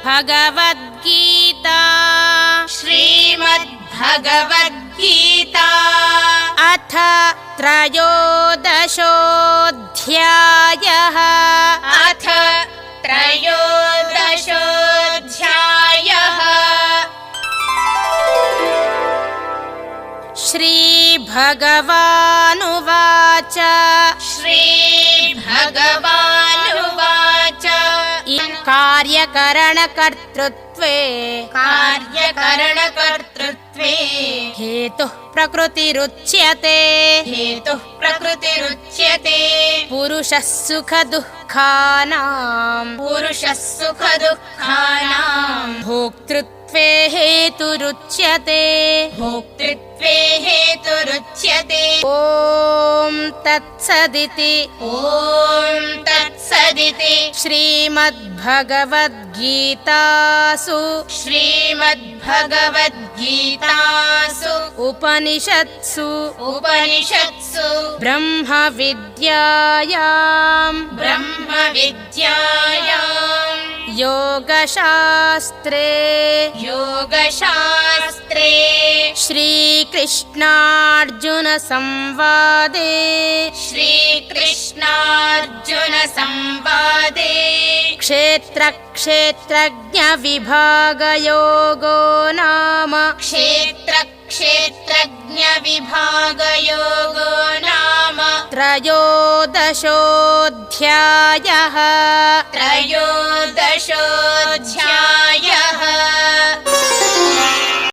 श्रीमद्भगवद्गीता श्रीमद्भगवद्गीता अथ त्रयोदशोऽध्यायः अथ त्रयोदशोऽध्यायः श्रीभगवानुवाच श्रीभगवानुवाच कार्यकरणकर्तृत्वे कार्यकरणकर्तृत्वे हेतुः प्रकृतिरुच्यते हेतुः प्रकृतिरुच्यते पुरुषः सुखदुःखानां पुरुषः सुखदुःखानां भोक्तृत्वे हेतुरुच्यते भोक्तृत्वे हेतुरुच्यते ॐ तत्सदिति ॐ तत्सदिति श्रीमद्भगवद्गीतासु श्रीमद्भगवद्गीतासु उपनिषत्सु ब्रह्मविद्यायां योगशास्त्रे श्रीकृष्णार्जुनसंवादे क्षेत्रक्षेत्रज्ञविभागयोगो नाम त्रयोदशोऽध्यायः